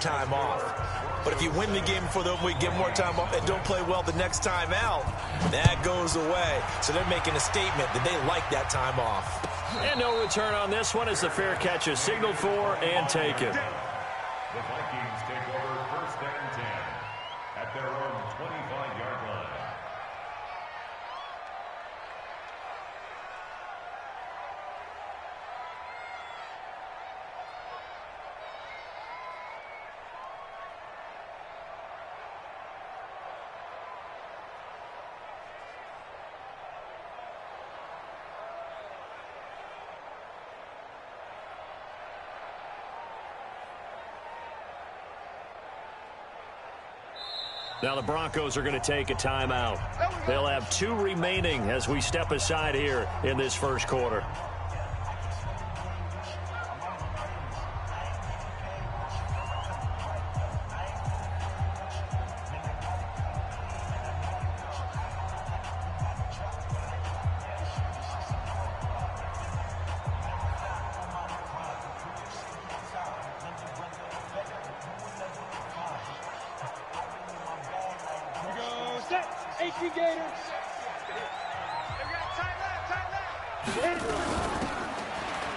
time off. But if you win the game before the week, get more time off, and don't play well the next time out, that goes away. So they're making a statement that they like that time off. And no return on this one as the fair catch is signaled for and taken. The Vikings take over 1st and 10 at their own 25-yard line. Now the Broncos are going to take a timeout. They'll have 2 remaining as we step aside here in this first quarter.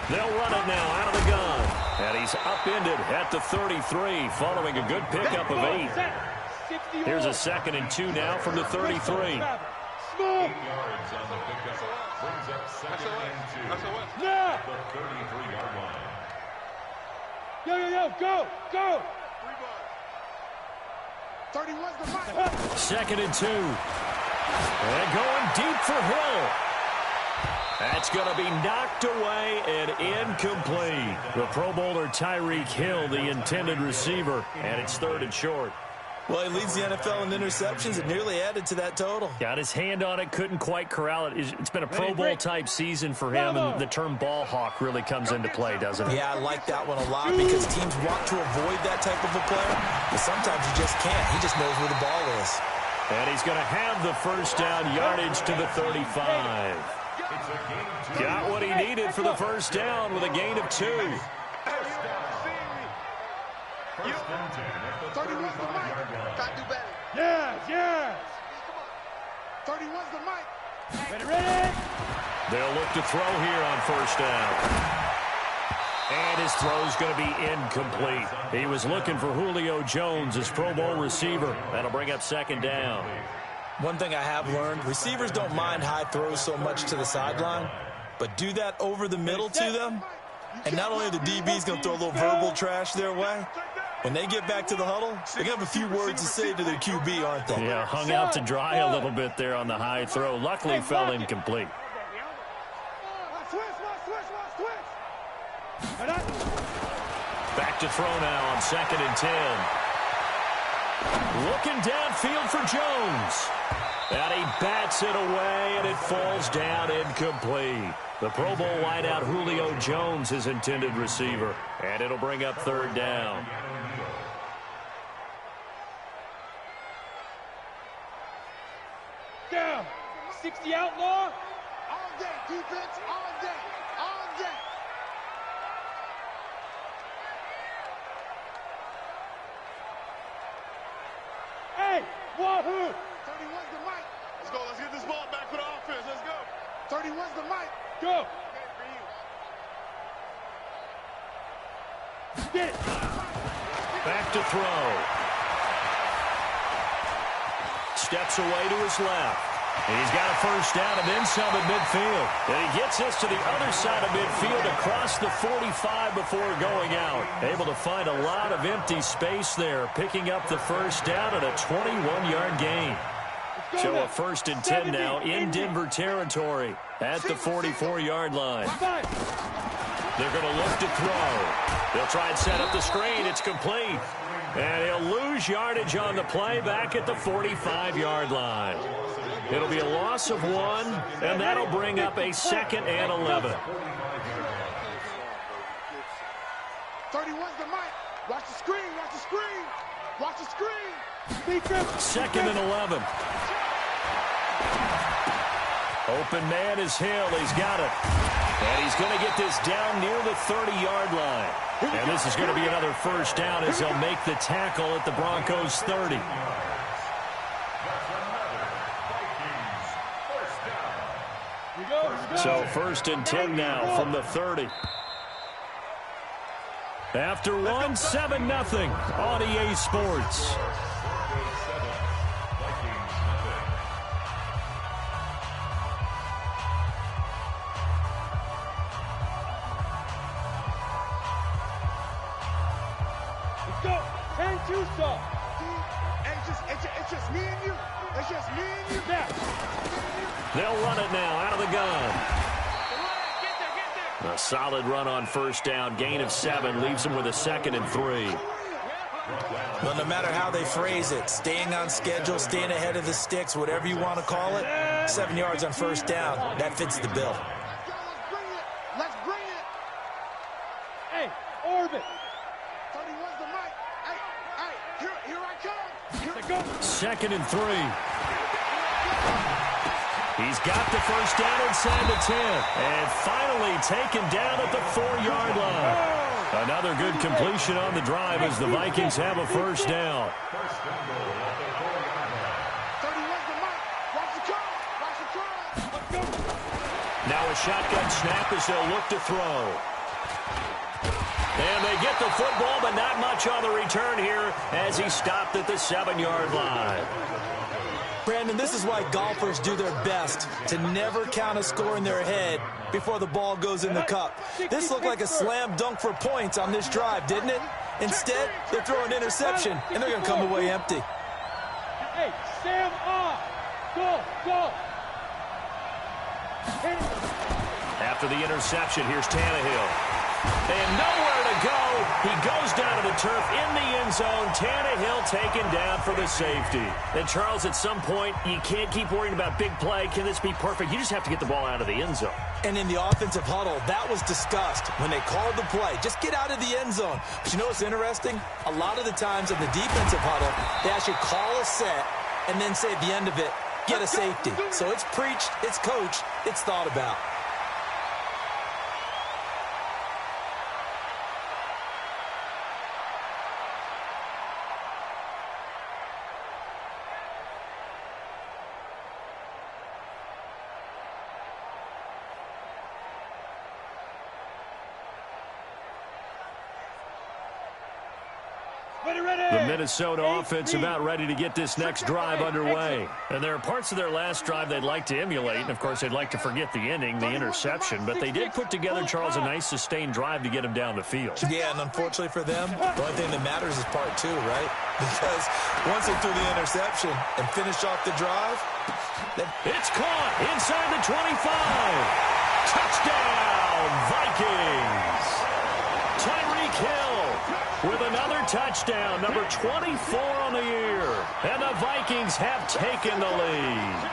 They'll run it now out of the gun. And he's upended at the 33 following a good pickup of 8. Here's a 2nd and 2 now from the 33. 8 yards on the pickup. Brings up 2nd and 2 at the 33-yard line. Yo, go, go. 31's the mark. 2nd and 2. And going deep for Hill. That's going to be knocked away and incomplete. The Pro Bowler Tyreek Hill, the intended receiver, and it's 3rd and short. Well, he leads the NFL in interceptions. It nearly added to that total. Got his hand on it, couldn't quite corral it. It's been a Pro Bowl-type season for him, and the term ball hawk really comes into play, doesn't it? Yeah, I like that one a lot because teams want to avoid that type of a player, but sometimes you just can't. He just knows where the ball is. And he's going to have the first down yardage to the 35. Got what he needed for the first down with a gain of 2. 31's the mic. Got to do better. Yes. 31's the mic. Ready. They'll look to throw here on first down. And his throw's going to be incomplete. He was looking for Julio Jones, his Pro Bowl receiver. That'll bring up 2nd down. One thing I have learned, receivers don't mind high throws so much to the sideline, but do that over the middle to them, and not only are the DBs going to throw a little verbal trash their way, when they get back to the huddle, they're going to have a few words to say to their QB, aren't they? Yeah, hung out to dry a little bit there on the high throw. Luckily fell incomplete. Back to throw now on 2nd and 10. Looking downfield for Jones. And he bats it away, and it falls down incomplete. The Pro Bowl wideout Julio Jones, his intended receiver. And it'll bring up 3rd down. Down. 60 outlaw. All day, defense. All day. All day. Hey, wahoo! 31's the mic. Let's go. Let's get this ball back for the offense. Let's go. 31's the mic. Go. Get it. Back to throw. Steps away to his left. And he's got a first down and then some at midfield. And he gets us to the other side of midfield across the 45 before going out. Able to find a lot of empty space there, picking up the first down at a 21-yard gain. So a 1st and 10 now in Denver territory at the 44-yard line. They're going to look to throw. They'll try and set up the screen. It's complete. And he'll lose yardage on the play back at the 45-yard line. It'll be a loss of 1, and that'll bring up a 2nd and 11. 31's the mic. Watch the screen. Watch the screen. Watch the screen. 2nd and 11. Open man is Hill. He's got it. And he's going to get this down near the 30-yard line. And this is going to be another first down as they'll make the tackle at the Broncos' 30. So 1st and 10 now from the 30. After one, 7-0 on EA Sports. Let's go. 10-2 stuff. It's just me and you. It's just me and you. Yeah. They'll run it now out of the gun. A solid run on first down. Gain of 7 leaves them with a 2nd and 3. Well, no matter how they phrase it, staying on schedule, staying ahead of the sticks, whatever you want to call it, 7 yards on first down, that fits the bill. Let's bring it. Hey, orbit. 31's the mic. Hey, here I come. Here I go. 2nd and 3. He's got the first down inside the 10. And finally taken down at the 4-yard line. Another good completion on the drive as the Vikings have a first down. 31's the mic. Watch the car. Watch the car. Let's go. Now a shotgun snap as they'll look to throw. And they get the football, but not much on the return here as he stopped at the 7-yard line. Brandon, this is why golfers do their best to never count a score in their head before the ball goes in the cup. This looked like a slam dunk for points on this drive, didn't it? Instead, they throw an interception, and they're going to come away empty. Hey, Sam off. Go. After the interception, here's Tannehill. And nowhere to go. He goes down to the turf in the end zone. Tannehill taken down for the safety. And, Charles, at some point, you can't keep worrying about big play. Can this be perfect? You just have to get the ball out of the end zone. And in the offensive huddle, that was discussed when they called the play. Just get out of the end zone. But you know what's interesting? A lot of the times in the defensive huddle, they actually call a set and then say at the end of it, get a safety. So it's preached, it's coached, it's thought about. The Minnesota offense about ready to get this next drive underway. And there are parts of their last drive they'd like to emulate. And, of course, they'd like to forget the ending, the interception. But they did put together, Charles, a nice sustained drive to get him down the field. Yeah, and unfortunately for them, the only thing that matters is part 2, right? Because once they threw the interception and finished off the drive, it's caught inside the 25. Touchdown, Vikings. Tyreek Hill with another touchdown, number 24 on the year. And the Vikings have taken the lead.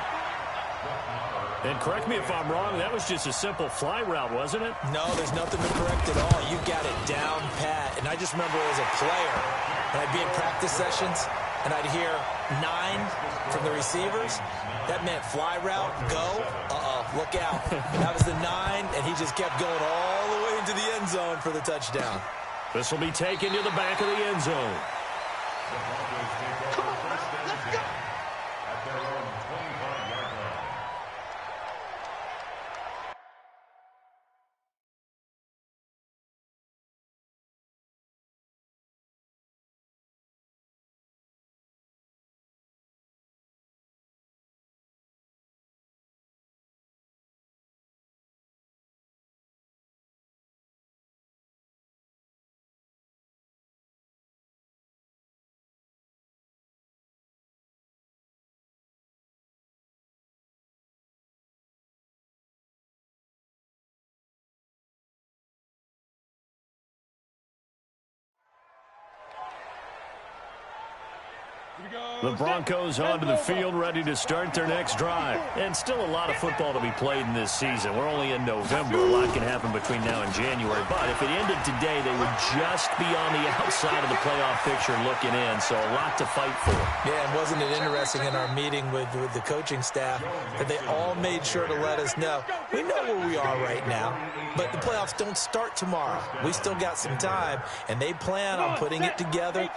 And correct me if I'm wrong, that was just a simple fly route, wasn't it? No, there's nothing to correct at all. You got it down pat. And I just remember as a player, and I'd be in practice sessions, and I'd hear 9 from the receivers. That meant fly route, go, look out. That was the 9, and he just kept going all the way into the end zone for the touchdown. This will be taken to the back of the end zone. The Broncos onto the field, ready to start their next drive. And still a lot of football to be played in this season. We're only in November. A lot can happen between now and January. But if it ended today, they would just be on the outside of the playoff picture looking in. So a lot to fight for. Yeah, and wasn't it interesting in our meeting with the coaching staff that they all made sure to let us know, we know where we are right now, but the playoffs don't start tomorrow. We still got some time, and they plan on putting it together,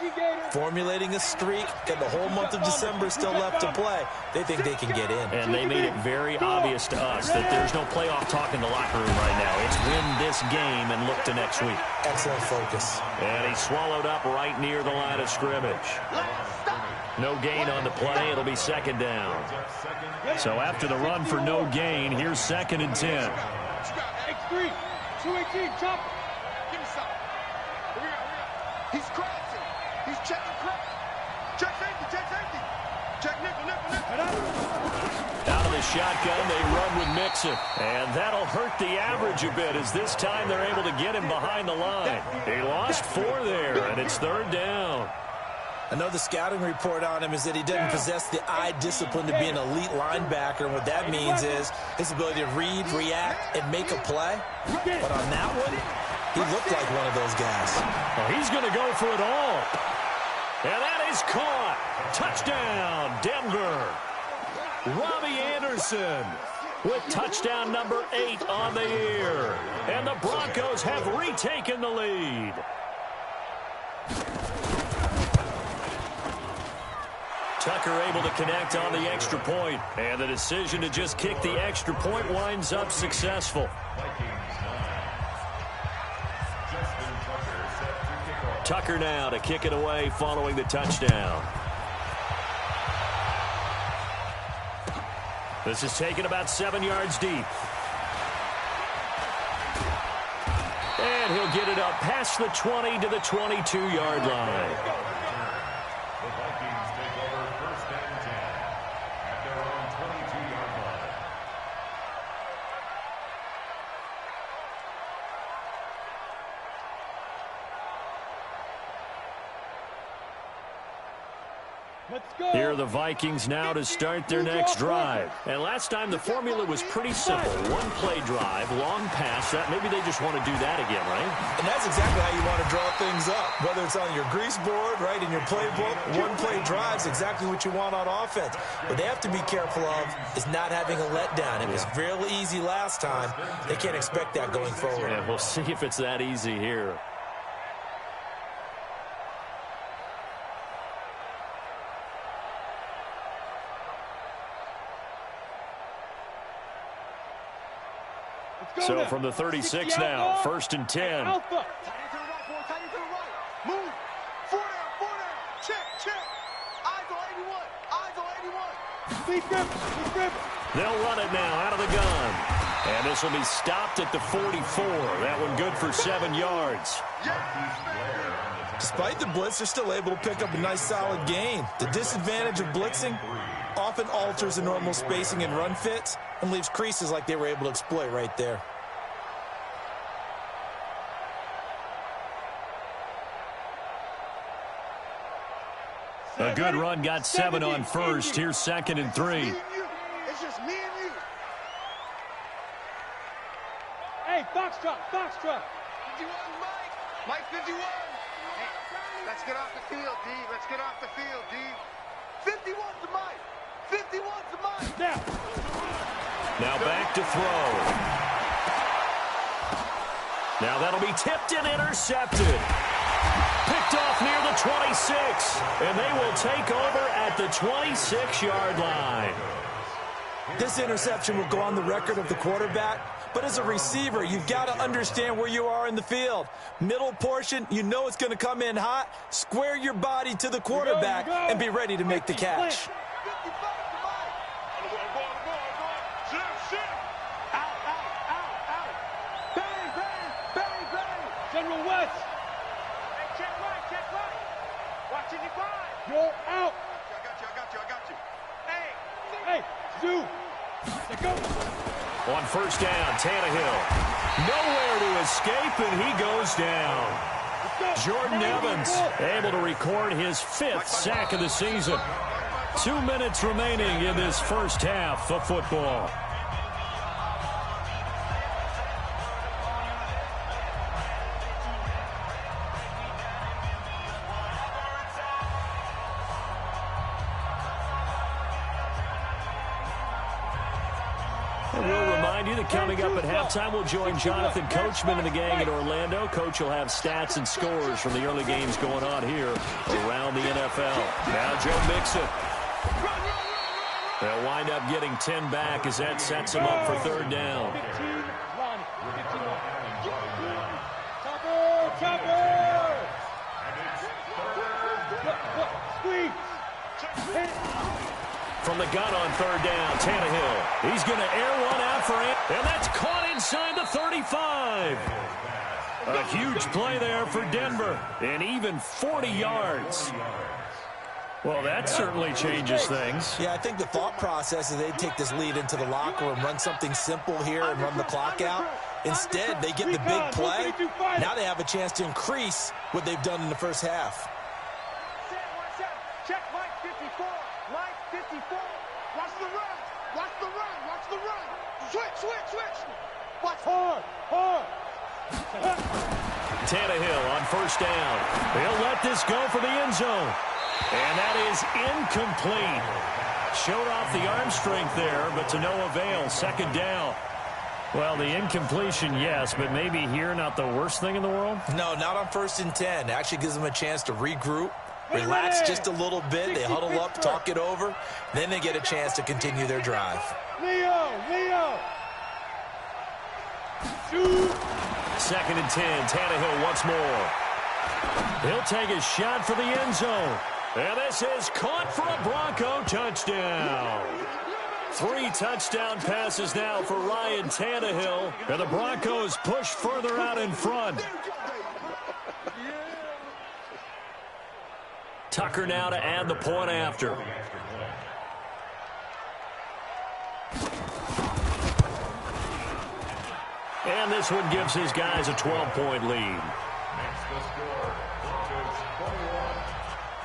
formulating a streak, got the whole month of December still left to play. They think they can get in. And they made it very obvious to us that there's no playoff talk in the locker room right now. It's win this game and look to next week. Excellent focus. And he swallowed up right near the line of scrimmage. No gain on the play. It'll be second down. So after the run for no gain, here's 2nd and 10. X3, 218, chopper. Give me something. Here we go. He's crashing. He's checking crack. Check safety, check safety. Check nickel. Out of the shotgun, they run with Mixon. And that'll hurt the average a bit as this time they're able to get him behind the line. He lost 4 there, and it's 3rd down. Another scouting report on him is that he doesn't possess the eye discipline to be an elite linebacker. And what that means is his ability to read, react, and make a play. But on that one, he looked like one of those guys. Well, he's going to go for it all. And that is caught. Touchdown, Denver. Robbie Anderson with touchdown number 8 on the year. And the Broncos have retaken the lead. Tucker able to connect on the extra point. And the decision to just kick the extra point winds up successful. Tucker now to kick it away following the touchdown. This is taken about 7 yards deep. And he'll get it up past the 20 to the 22-yard line. The Vikings take over 1st and 10 at their own 22-yard line. Let's go. Here are the Vikings now to start their next drive. And last time the formula was pretty simple. 1-play drive, long pass. Maybe they just want to do that again, right? And that's exactly how you want to draw things up. Whether it's on your grease board, right, in your playbook, 1-play drive's exactly what you want on offense. What they have to be careful of is not having a letdown. It was real easy last time. They can't expect that going forward. Yeah, we'll see if it's that easy here. So from the 36 now, 1st and 10. Alpha. Tight end to the right, boy. Tight end to the right. Move. 4 down. Check. Eyes on 81. Speed grip. They'll run it now out of the gun. And this will be stopped at the 44. That one good for 7 yards. Despite the blitz, they're still able to pick up a nice solid gain. The disadvantage of blitzing often alters the normal spacing and run fits and leaves creases like they were able to exploit right there. A good run got 7 on first. Here's 2nd and 3. It's just me and you. Hey, Foxtrot. 51, Mike 51. Hey, let's get off the field, D. Let's get off the field, D. 51's to Mike. 51's to Mike. Now back to throw. Now that'll be tipped and intercepted. Picked off near the 26. And they will take over at the 26-yard line. This interception will go on the record of the quarterback, but as a receiver, you've got to understand where you are in the field. Middle portion, you know it's going to come in hot. Square your body to the quarterback and be ready to make the catch. General West. Hey, check right. Watching you fly. You're out. I got you. Hey, Zoo. Let's go. On 1st down, Tannehill. Nowhere to escape, and he goes down. Jordan Evans able to record his 5th sack of the season. 2 minutes remaining in this first half of football. Coming up at halftime, we'll join Jonathan Coachman and the gang in Orlando. Coach will have stats and scores from the early games going on here around the NFL. Now Joe Mixon. They'll wind up getting 10 back as that sets them up for 3rd down. From the gun on 3rd down, Tannehill. He's going to air one out for him, and that's caught inside the 35. A huge play there for Denver, and even 40 yards. Well, that certainly changes things. Yeah, I think the thought process is they'd take this lead into the locker room, run something simple here and run the clock out. Instead, they get the big play. Now they have a chance to increase what they've done in the first half. Check Mike 54. Mike 54. Watch the run. Watch the run. Watch the run. Switch. Watch. Hard. Tannehill on 1st down. He'll let this go for the end zone. And that is incomplete. Showed off the arm strength there, but to no avail. 2nd down. Well, the incompletion, yes, but maybe here not the worst thing in the world? No, not on 1st and 10. It actually gives them a chance to regroup, relax just a little bit. They huddle up, talk it over. Then they get a chance to continue their drive. Leo. 2nd and 10. Tannehill once more. He'll take a shot for the end zone. And this is caught for a Bronco touchdown. 3 touchdown passes now for Ryan Tannehill. And the Broncos push further out in front. Tucker now to add the point after. And this one gives his guys a 12-point lead. Next the score, Broncos 21,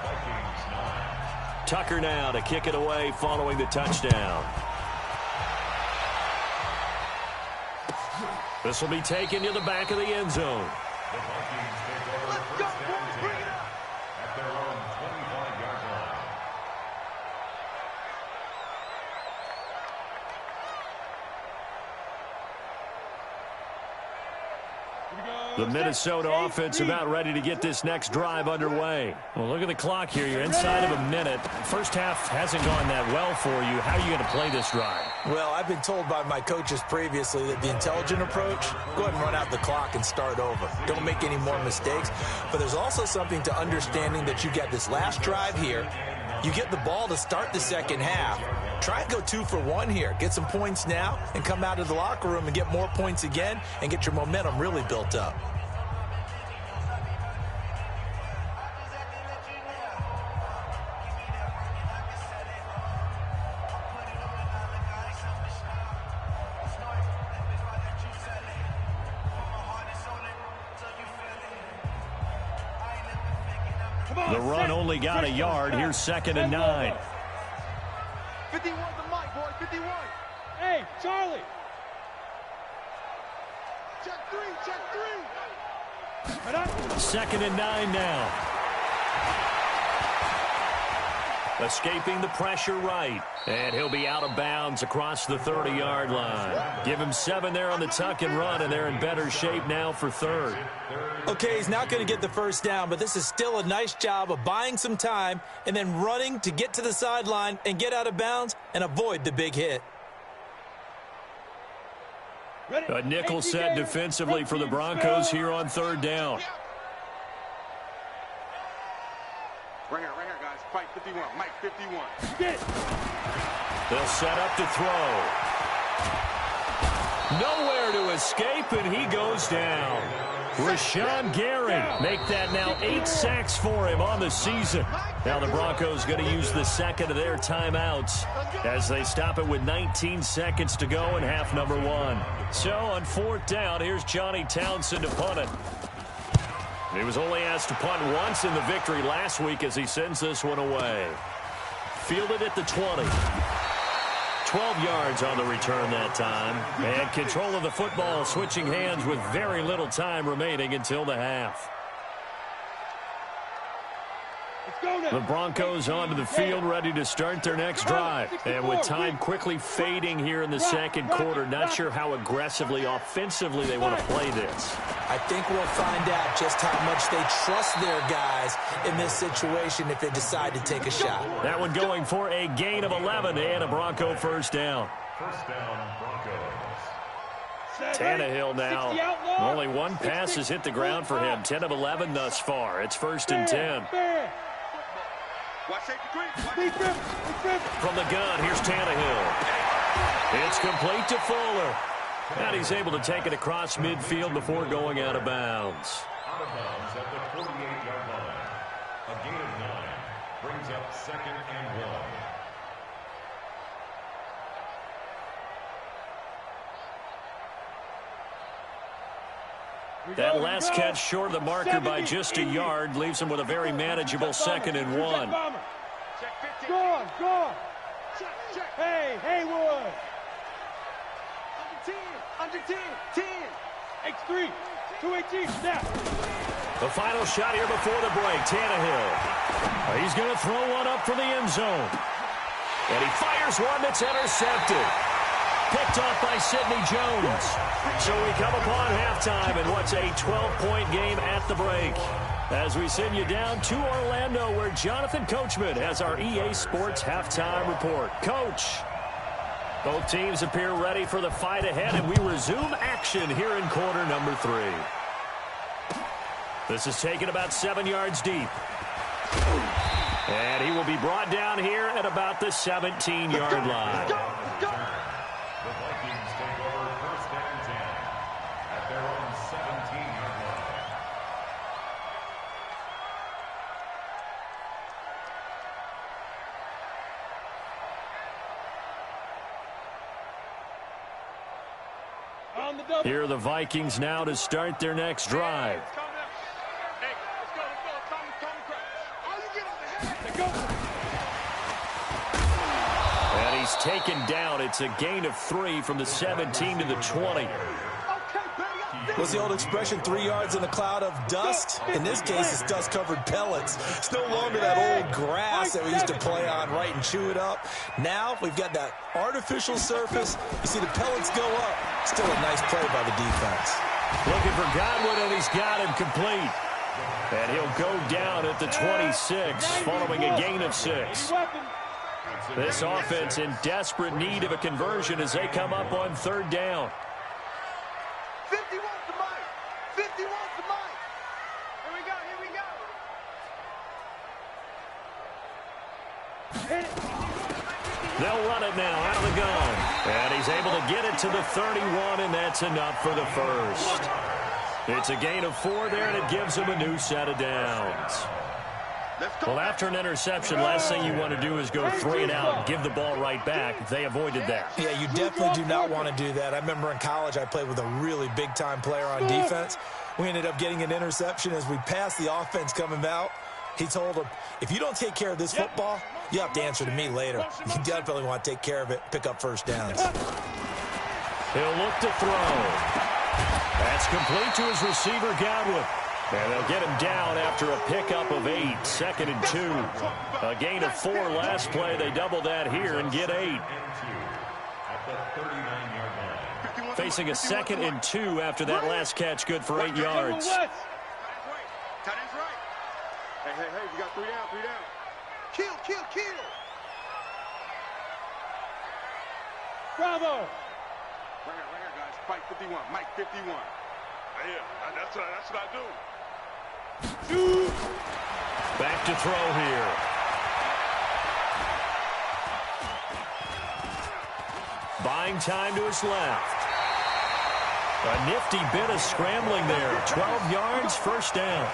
Vikings 9. Tucker now to kick it away following the touchdown. This will be taken to the back of the end zone. The Vikings take over first down and 10 at their own 25-yard line. The Minnesota offense about ready to get this next drive underway. Well, look at the clock here. You're inside of a minute. First half hasn't gone that well for you. How are you going to play this drive? Well, I've been told by my coaches previously that the intelligent approach, go ahead and run out the clock and start over. Don't make any more mistakes. But there's also something to understanding that you get this last drive here. You get the ball to start the second half. Try and go 2 for 1 here. Get some points now and come out of the locker room and get more points again and get your momentum really built up. The run only got a yard. Here's 2nd and 9. 51 to Mike, boy. 51. Hey, Charlie. Check 3. 2nd and 9 now. Escaping the pressure right. And he'll be out of bounds across the 30-yard line. Give him 7 there on the tuck and run, and they're in better shape now for 3rd. Okay, he's not going to get the first down, but this is still a nice job of buying some time and then running to get to the sideline and get out of bounds and avoid the big hit. A nickel set defensively for the Broncos here on 3rd down. Right here, guys. Fight 51. Mike 51. They'll set up to throw. Nowhere to escape, and he goes down. Rashawn Gary make that now 8 sacks for him on the season. Now the Broncos going to use the second of their timeouts as they stop it with 19 seconds to go in half number 1. So on 4th down, here's Johnny Townsend to punt it. He was only asked to punt once in the victory last week as he sends this one away. Fielded at the 20. 12 yards on the return that time. And control of the football switching hands with very little time remaining until the half. The Broncos onto the field, ready to start their next drive. And with time quickly fading here in the second quarter, not sure how aggressively, offensively they want to play this. I think we'll find out just how much they trust their guys in this situation if they decide to take a shot. That one going for a gain of 11 and a Bronco first down. First down, Broncos. Tannehill now. Only one pass has hit the ground for him. 10 of 11 thus far. It's 1st and 10. From the gun, here's Tannehill. It's complete to Fuller. And he's able to take it across midfield before going out of bounds. Out of bounds at the 48-yard line. A gain of 9 brings up 2nd and 1. That last catch short of the marker by just a yard leaves him with a very manageable 2nd and 1. Go on. Hey, Haywood. Under 10. X3. 218. Snap. The final shot here before the break. Tannehill. He's going to throw one up for the end zone. And he fires one that's intercepted. Picked off by Sidney Jones. So we come upon halftime in what's a 12-point game at the break. As we send you down to Orlando, where Jonathan Coachman has our EA Sports halftime report. Coach, both teams appear ready for the fight ahead, and we resume action here in quarter number 3. This is taken about 7 yards deep. And he will be brought down here at about the 17-yard line. The Vikings take over 1st and 10 at their own 17-yard line. Here are the Vikings now to start their next drive. And he's taken down. It's a gain of 3 from the 17 to the 20. What's the old expression, 3 yards in a cloud of dust? In this case, it's dust-covered pellets. It's no longer that old grass that we used to play on, right, and chew it up. Now we've got that artificial surface. You see the pellets go up. Still a nice play by the defense. Looking for Godwin, and he's got him complete. And he'll go down at the 26, following a gain of 6. This offense in desperate need of a conversion as they come up on 3rd down. 51 to Mike. 51 to Mike. Here we go. They'll run it now out of the gun. And he's able to get it to the 31, and that's enough for the first. It's a gain of 4 there, and it gives him a new set of downs. Well, after an interception, last thing you want to do is go 3 and out and give the ball right back. They avoided that. Yeah, you definitely do not want to do that. I remember in college I played with a really big-time player on defense. We ended up getting an interception as we passed the offense coming out. He told him, if you don't take care of this football, you have to answer to me later. You definitely want to take care of it, pick up first downs. He'll look to throw. That's complete to his receiver, Godwin. And they'll get him down after a pickup of 8, 2nd and 2. A gain of 4 last play. They double that here and get 8. Facing a 2nd and 2 after that last catch, good for 8 yards. Tight end's right. Hey, we got 3 down. Kill. Bravo. Right here, guys. Fight 51. Mike 51. Yeah, that's what I do. Back to throw here. Buying time to his left. A nifty bit of scrambling there. 12 yards, first down.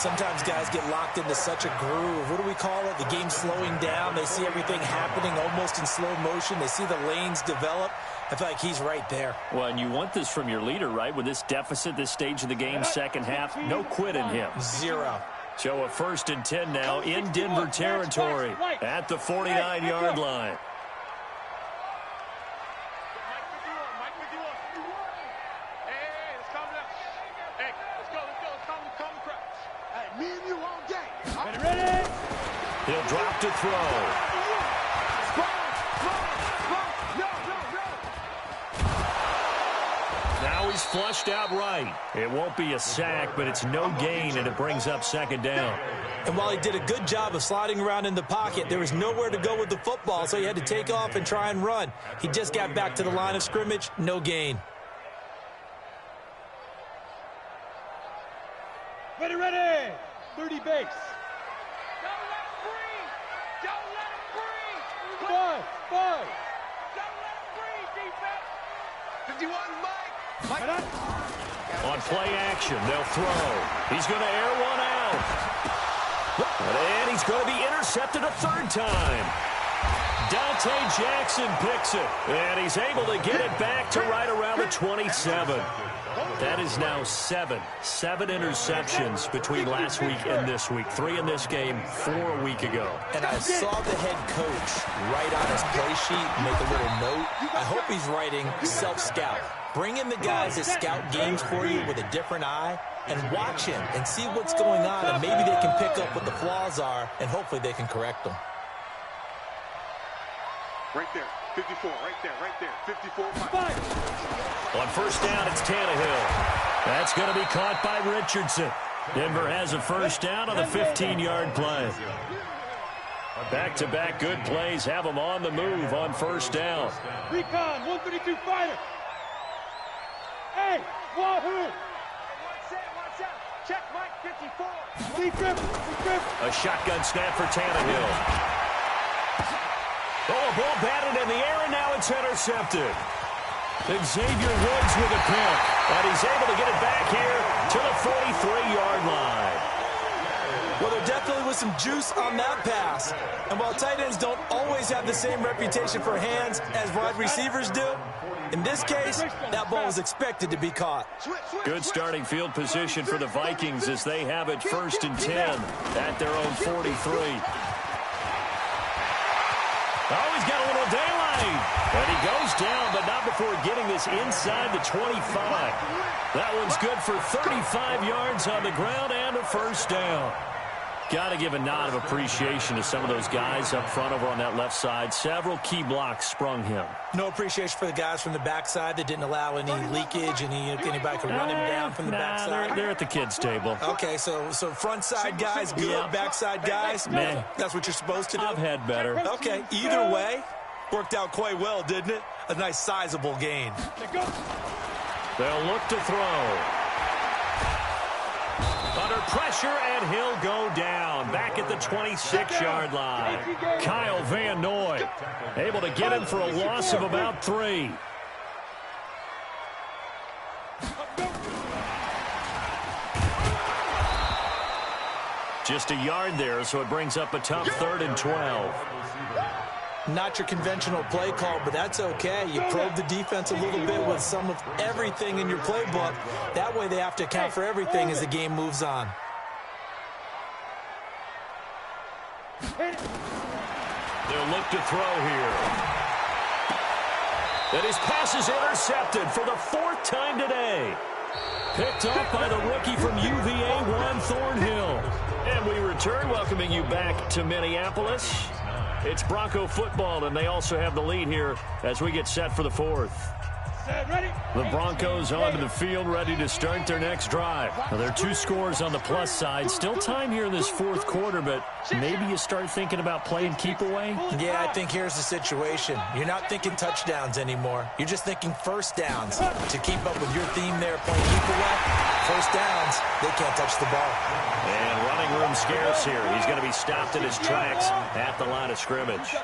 Sometimes guys get locked into such a groove. What do we call it? The game's slowing down. They see everything happening almost in slow motion. They see the lanes develop. I feel like he's right there. Well, and you want this from your leader, right? With this deficit, this stage of the game, second half, no quit in him. 0. So a 1st and 10 now in Denver territory at the 49-yard line. He'll drop to throw. Now he's flushed out right. It won't be a sack, but it's no gain, and it brings up 2nd down. And while he did a good job of sliding around in the pocket, there was nowhere to go with the football, so he had to take off and try and run. He just got back to the line of scrimmage, no gain. Ready, 30 base. Don't let him breathe. Don't let him breathe. 5. Don't let him breathe, defense. 51, Mike. On play action, they'll throw. He's going to air one out. And he's going to be intercepted a 3rd time. Dante Jackson picks it. And he's able to get it back to right around the 27. That is now 7 interceptions between last week and this week. 3 in this game, 4 a week ago. And I saw the head coach write on his play sheet, make a little note. I hope he's writing self-scout. Bring in the guys that scout games for you with a different eye and watch him and see what's going on, and maybe they can pick up what the flaws are, and hopefully they can correct them. Right there, 54, right there, 54. On 1st down, it's Tannehill. That's going to be caught by Richardson. Denver has a 1st down on the 15-yard play. Back-to-back good plays have them on the move on 1st down. Recon, 132 fighter. Hey, Wahoo! Watch out. Check Mike, 54. Lee Griffin. A shotgun snap for Tannehill. Oh, ball batted in the air, and now it's intercepted. Xavier Woods with a pick, and he's able to get it back here to the 43-yard line. Well, there definitely was some juice on that pass. And while tight ends don't always have the same reputation for hands as wide receivers do, in this case, that ball was expected to be caught. Good starting field position for the Vikings as they have it 1st and 10 at their own 43. Oh, he's got a little daylight. And he goes down, but not before getting this inside the 25. That one's good for 35 yards on the ground and a 1st down. Got to give a nod of appreciation to some of those guys up front over on that left side. Several key blocks sprung him. No appreciation for the guys from the backside that didn't allow any leakage, and anybody could run him down from the backside. They're at the kids' table. Okay, so front side guys good, backside guys, man, that's what you're supposed to do? I've had better. Okay, either way, worked out quite well, didn't it? A nice sizable gain. They'll look to throw. Under pressure, and he'll go down. Back at the 26-yard line. Kyle Van Noy able to get him for a loss of about 3. Just a yard there, so it brings up a tough 3rd and 12. Not your conventional play call, but that's okay. You probe the defense a little bit with some of everything in your playbook. That way they have to account for everything as the game moves on. They'll look to throw here. And his pass is intercepted for the 4th time today. Picked off by the rookie from UVA, Juan Thornhill. And we return, welcoming you back to Minneapolis. It's Bronco football, and they also have the lead here as we get set for the 4th. The Broncos onto the field, ready to start their next drive. Now, there are 2 scores on the plus side. Still time here in this 4th quarter, but maybe you start thinking about playing keep away? Yeah, I think here's the situation. You're not thinking touchdowns anymore. You're just thinking 1st downs. To keep up with your theme there, playing keep away, 1st downs, they can't touch the ball. And running room scarce here. He's going to be stopped in his tracks at the line of scrimmage. Brings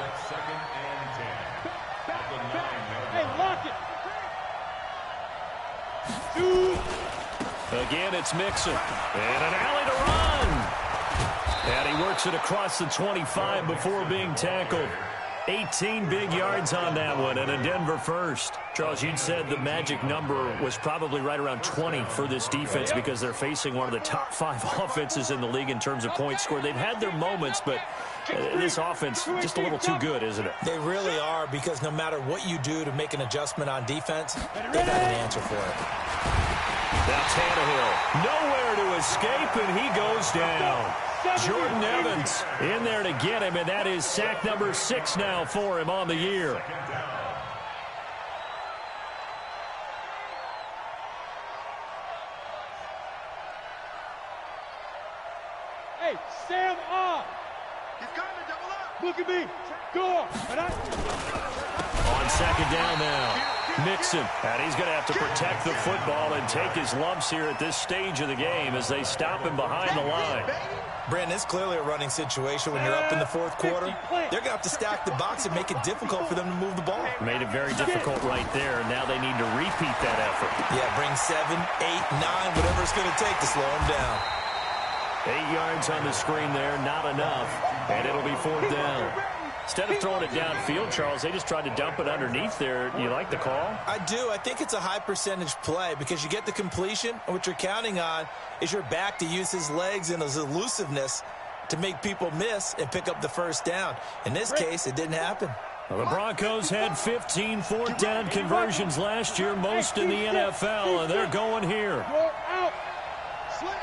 up 2nd and 10. At the 9-yard line. Hey, lock it. Again, it's Mixon. And an alley to run. And he works it across the 25 before being tackled. 18 big yards on that one, and a Denver first. Charles, you'd said the magic number was probably right around 20 for this defense because they're facing one of the top 5 offenses in the league in terms of points scored. They've had their moments, but this offense just a little too good, isn't it? They really are, because no matter what you do to make an adjustment on defense, they got an answer for it. Now Tannehill, nowhere to escape, and he goes down. Jordan Evans in there to get him, and that is sack number 6 now for him on the year. Hey, Sam off. He's coming, double up. Look at me. Go. On second down now. Mixon, and he's going to have to protect the football and take his lumps here at this stage of the game as they stop him behind the line. Brandon, it's clearly a running situation when you're up in the fourth quarter. They're going to have to stack the box and make it difficult for them to move the ball. Made it very difficult right there, and now they need to repeat that effort. Yeah, bring 7, 8, 9, whatever it's going to take to slow them down. 8 yards on the screen there, not enough, and it'll be 4th down. Instead of throwing it downfield, Charles, they just tried to dump it underneath there. You like the call? I do. I think it's a high percentage play because you get the completion, and what you're counting on is your back to use his legs and his elusiveness to make people miss and pick up the first down. In this case, it didn't happen. Well, the Broncos had 15 fourth down conversions last year, most in the NFL, and they're going here. Out. Slam.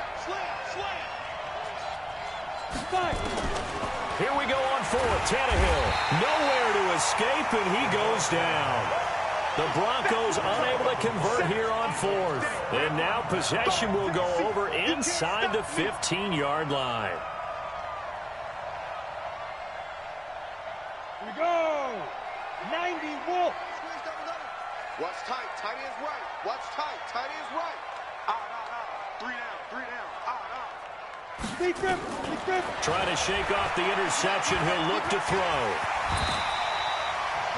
Here we go on 4th. Tannehill, nowhere to escape, and he goes down. The Broncos unable to convert here on 4th. And now possession will go over inside the 15-yard line. Here we go. 90 Wolf. Watch tight. Tight is right. Watch tight. Tight is right. Out. 3 down. Out. Trying to shake off the interception. He'll look to throw.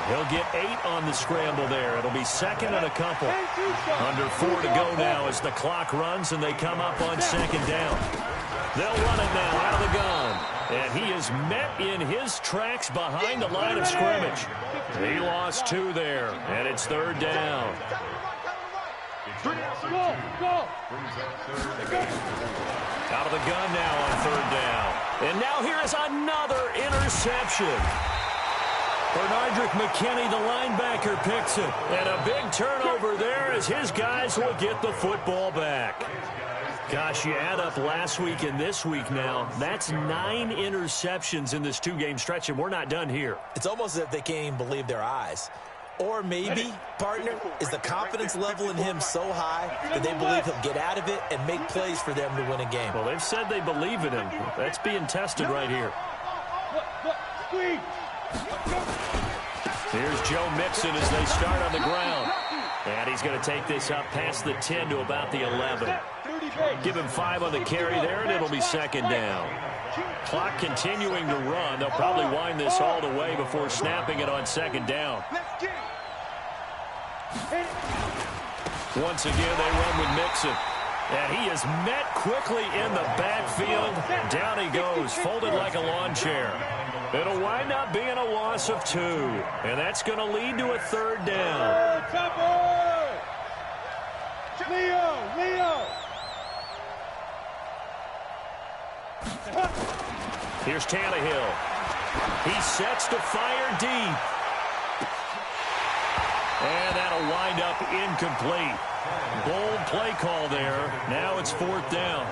He'll get 8 on the scramble there. It'll be second and a couple. Under 4 to go now as the clock runs and they come up on second down. They'll run it now out of the gun. And he is met in his tracks behind the line of scrimmage. He lost 2 there, and it's 3rd down. Go. Out of the gun now on 3rd down. And now here is another interception. Bernardrick McKinney, the linebacker, picks it. And a big turnover there as his guys will get the football back. Gosh, you add up last week and this week now, that's 9 interceptions in this 2-game stretch, and we're not done here. It's almost as if they can't even believe their eyes. Or maybe, partner, is the confidence level in him so high that they believe he'll get out of it and make plays for them to win a game. Well, they've said they believe in him. That's being tested right here. Here's Joe Mixon as they start on the ground. And he's going to take this up past the 10 to about the 11. Give him 5 on the carry there, and it'll be second down. Clock continuing to run. They'll probably wind this all the way before snapping it on second down. Once again, they run with Mixon. And he is met quickly in the backfield. Down he goes, folded like a lawn chair. It'll wind up being a loss of 2. And that's going to lead to a 3rd down. Leo. Here's Tannehill. He sets to fire deep. And that'll wind up incomplete. Bold play call there. Now it's 4th down.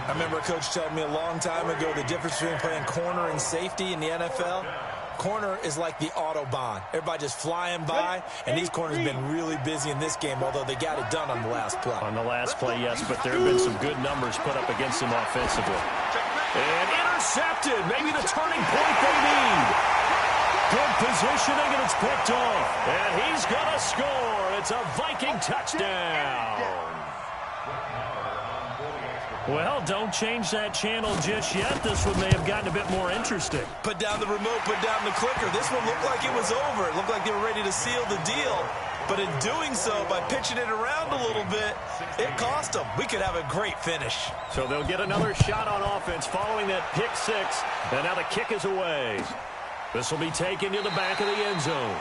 I remember a coach telling me a long time ago the difference between playing corner and safety in the NFL. Corner is like the Autobahn. Everybody just flying by, and these corners have been really busy in this game, although they got it done on the last play. On the last play, yes, but there have been some good numbers put up against them offensively. And intercepted. Maybe the turning point they need. Good positioning, and it's picked off. And he's going to score. It's a Viking touchdown. Well, don't change that channel just yet. This one may have gotten a bit more interesting. Put down the remote, put down the clicker. This one looked like it was over. It looked like they were ready to seal the deal. But in doing so, by pitching it around a little bit, it cost them. We could have a great finish. So they'll get another shot on offense following that pick six. And now the kick is away. This will be taken to the back of the end zone.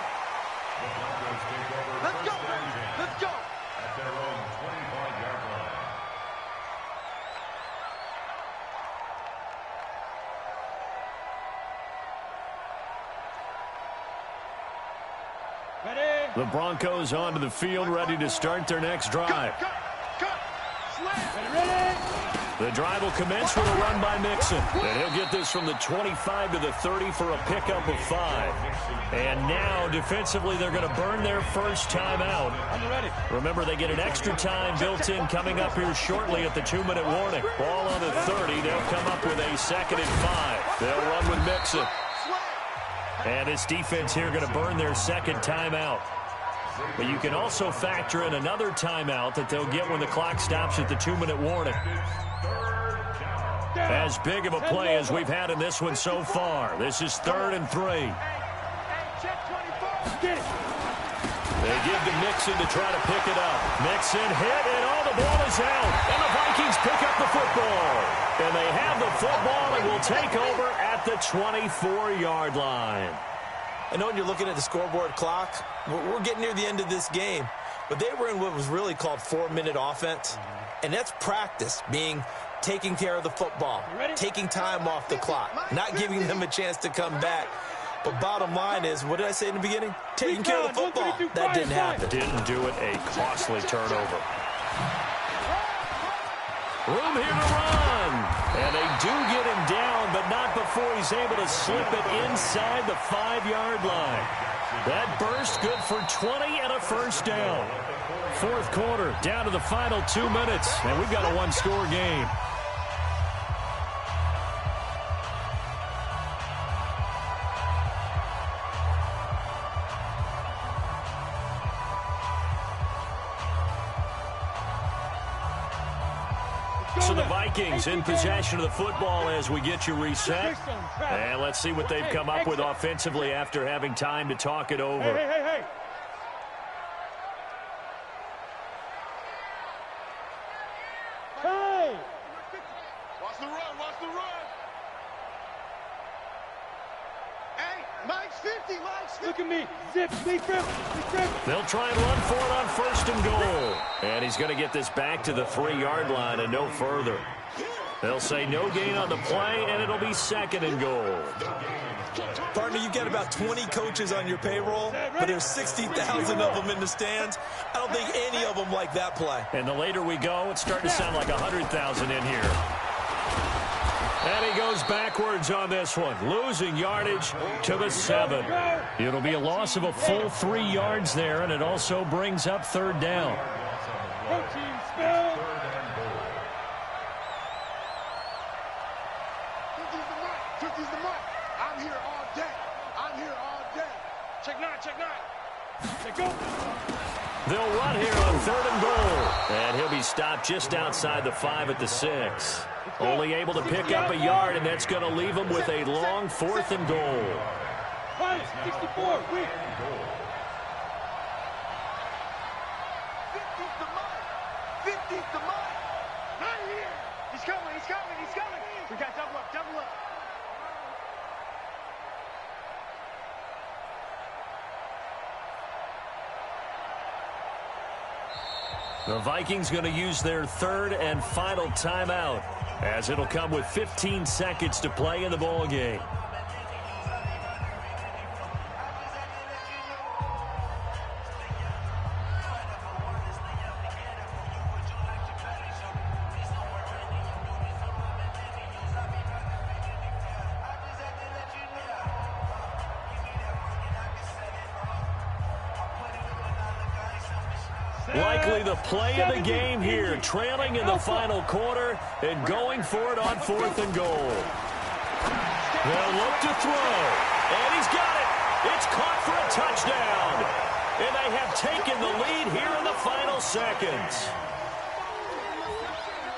Let's go, let's go. At their own 25-yard line. Ready? The Broncos onto the field, ready to start their next drive. Cut. Slam. Ready? The drive will commence with a run by Mixon. And he'll get this from the 25 to the 30 for a pickup of 5. And now, defensively, they're going to burn their first timeout. I'm ready. Remember, they get an extra time built in coming up here shortly at the 2-minute warning. Ball on the 30. They'll come up with a 2nd and 5. They'll run with Mixon. And this defense here going to burn their second timeout. But you can also factor in another timeout that they'll get when the clock stops at the 2-minute warning. As big of a play as we've had in this one so far. This is 3rd and 3. They give to Mixon to try to pick it up. Mixon hit, and all the ball is out. And the Vikings pick up the football. And they have the football and will take over at the 24-yard line. I know when you're looking at the scoreboard clock, we're getting near the end of this game. But they were in what was really called 4-minute offense. And that's practice, being taking care of the football, taking time off the clock, not giving them a chance to come back. But bottom line is, what did I say in the beginning? Taking care of the football. That didn't happen. Didn't do it. A costly turnover. Room here to run. And they do get him down, but not before he's able to slip it inside the 5-yard line. That burst good for 20 and a first down. 4th quarter, down to the final 2 minutes, and we've got a one-score game. So the Vikings in possession of the football as we get you reset. And let's see what they've come up with offensively after having time to talk it over. Hey. Hey! Watch the run. Hey, Mike's 50, Mike's 50. Look at me. Zip, sneak grip. They'll try and run for it on 1st and goal. And he's going to get this back to the 3-yard line and no further. They'll say no gain on the play, and it'll be 2nd and goal. Partner, you've got about 20 coaches on your payroll, but there's 60,000 of them in the stands. I don't think any of them like that play. And the later we go, it's starting to sound like 100,000 in here. And he goes backwards on this one, losing yardage to the 7. It'll be a loss of a full 3 yards there, and it also brings up 3rd down. Protein spill. 50's the mark. I'm here all day. Check 9. Let go. They'll run here on 3rd and goal. And he'll be stopped just outside the 5 at the 6. Only able to pick up a yard, and that's going to leave him with a long 4th and goal. 64, quick. 50's the mark. Not here. He's coming. We got double up. The Vikings going to use their 3rd and final timeout, as it'll come with 15 seconds to play in the ball game. Likely the play of the game here, trailing in the final quarter and going for it on 4th and goal. They'll look to throw, and he's got it. It's caught for a touchdown, and they have taken the lead here in the final seconds.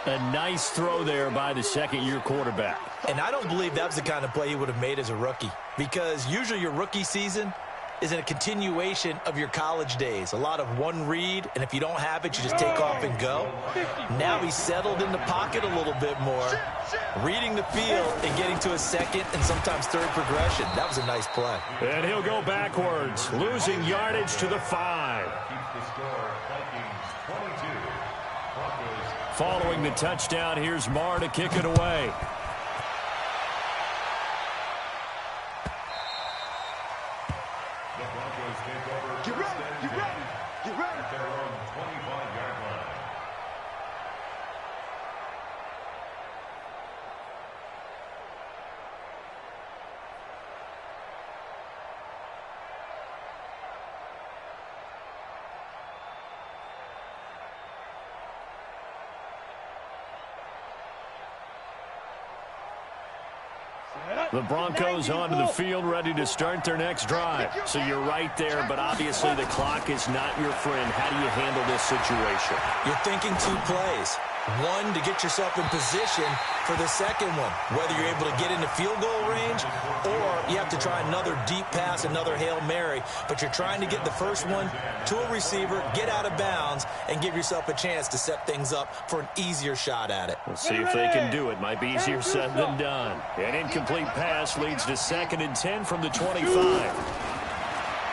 A nice throw there by the 2nd-year quarterback. And I don't believe that was the kind of play he would have made as a rookie, because usually your rookie season, is a continuation of your college days. A lot of one read, and if you don't have it, you just take off and go. Now he's settled in the pocket a little bit more, reading the field and getting to a second and sometimes third progression. That was a nice play. And he'll go backwards, losing yardage to the 5. Following the touchdown, here's Marr to kick it away. Get ready, get ready, get ready. At their own 25-yard line. The Broncos onto the field, ready to start their next drive. So you're right there, but obviously the clock is not your friend. How do you handle this situation? You're thinking 2 plays. One, to get yourself in position for the second one, whether you're able to get into field goal range or you have to try another deep pass, another Hail Mary, but you're trying to get the first one to a receiver, get out of bounds, and give yourself a chance to set things up for an easier shot at it. We'll see if they can do it. Might be easier said than done. An incomplete pass leads to 2nd and 10 from the 25.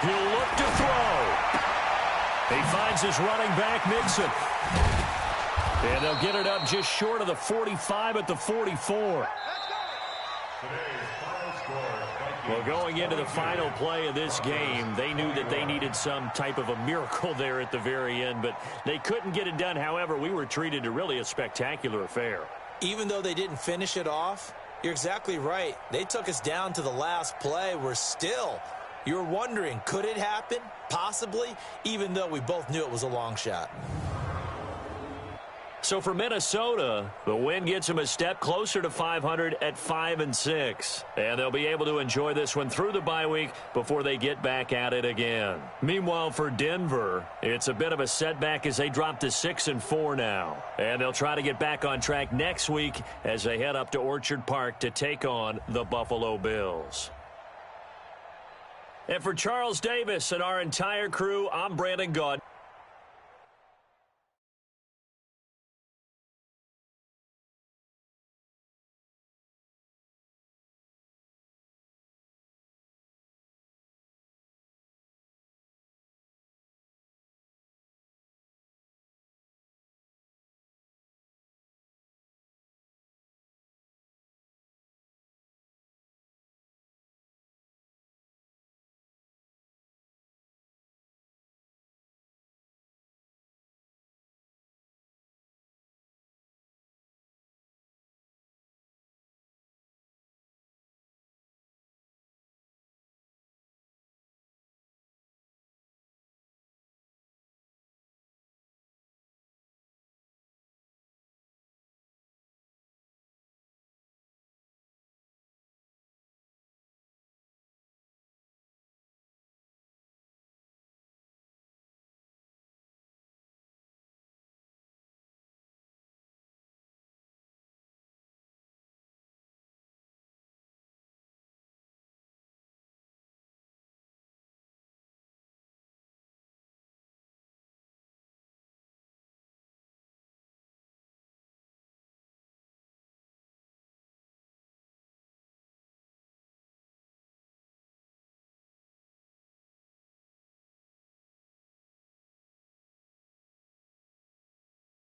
He'll look to throw. He finds his running back, Mixon. And they'll get it up just short of the 45 at the 44. Well, going into the final play of this game, they knew that they needed some type of a miracle there at the very end, but they couldn't get it done. However, we were treated to really a spectacular affair. Even though they didn't finish it off, you're exactly right. They took us down to the last play. We're still, you're wondering, could it happen? Possibly, even though we both knew it was a long shot. So for Minnesota, the win gets them a step closer to 500 at 5-6. And they'll be able to enjoy this one through the bye week before they get back at it again. Meanwhile, for Denver, it's a bit of a setback as they drop to 6-4 now. And they'll try to get back on track next week as they head up to Orchard Park to take on the Buffalo Bills. And for Charles Davis and our entire crew, I'm Brandon Gaudin.